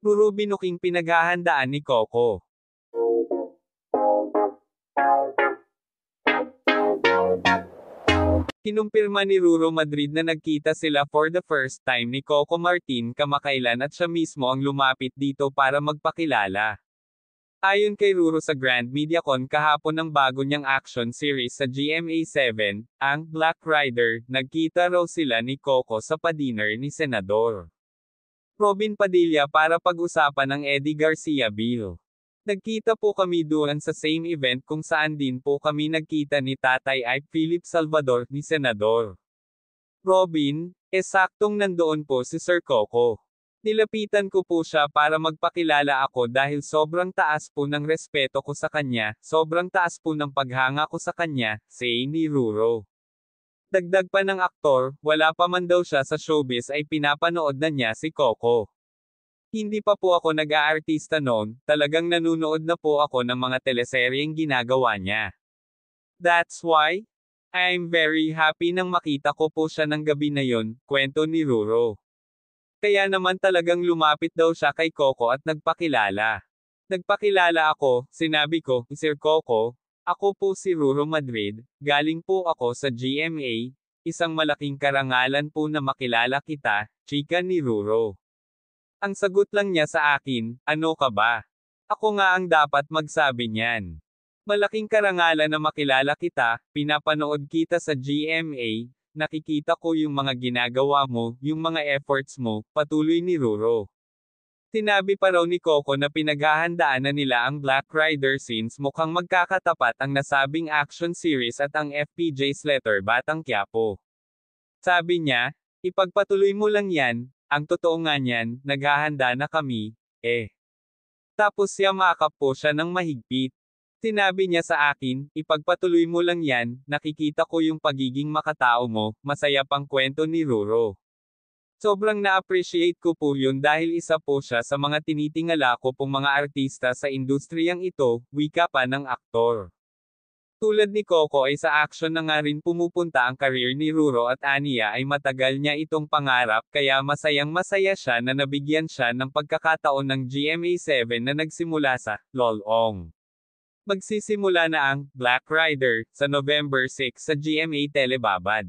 Puro binuking pinaghahandaan ni Coco. Kinumpirma ni Ruro Madrid na nagkita sila for the first time ni Coco Martin kamakailan at siya mismo ang lumapit dito para magpakilala. Ayon kay Ruro sa Grand MediaCon kahapon ng bago niyang action series sa GMA7, ang Black Rider, nagkita raw sila ni Coco sa pa-dinner ni Senador Robin Padilla para pag-usapan ang Eddie Garcia bill. Nagkita po kami doon sa same event kung saan din po kami nagkita ni Tatay Ike Philip Salvador ni Senador Robin, saktong nandoon po si Sir Coco. Nilapitan ko po siya para magpakilala ako dahil sobrang taas po ng respeto ko sa kanya, sobrang taas po ng paghanga ko sa kanya, say ni Ruro. Dagdag pa ng aktor, wala pa man daw siya sa showbiz ay pinapanood na niya si Coco. Hindi pa po ako nag-aartista noon, talagang nanunood na po ako ng mga teleseryeng ginagawa niya. That's why, I'm very happy nang makita ko po siya ng gabi na yon, kwento ni Ruro. Kaya naman talagang lumapit daw siya kay Coco at nagpakilala. Nagpakilala ako, sinabi ko, Sir Coco, ako po si Ruro Madrid, galing po ako sa GMA, isang malaking karangalan po na makilala kita, chika ni Ruro. Ang sagot lang niya sa akin, ano ka ba? Ako nga ang dapat magsabi niyan. Malaking karangalan na makilala kita, pinapanood kita sa GMA, nakikita ko yung mga ginagawa mo, yung mga efforts mo, patuloy ni Ruro. Sinabi pa raw ni Coco na pinaghahandaan na nila ang Black Rider since mukhang magkakatapat ang nasabing action series at ang FPJ's Letter Batang Quiapo. Sabi niya, ipagpatuloy mo lang yan, ang totoo nga niyan, naghahanda na kami, Tapos yamakap po siya ng mahigpit. Sinabi niya sa akin, ipagpatuloy mo lang yan, nakikita ko yung pagiging makatao mo, masaya pang kwento ni Ruro. Sobrang na-appreciate ko po yun dahil isa po siya sa mga tinitingala ko pong mga artista sa industriyang ito, wika pa ng aktor. Tulad ni Coco ay sa action na nga rin pumupunta ang career ni Ruro at aniya ay matagal niya itong pangarap kaya masayang masaya siya na nabigyan siya ng pagkakataon ng GMA7 na nagsimula sa Lolong. Magsisimula na ang Black Rider sa November 6 sa GMA Telebabad.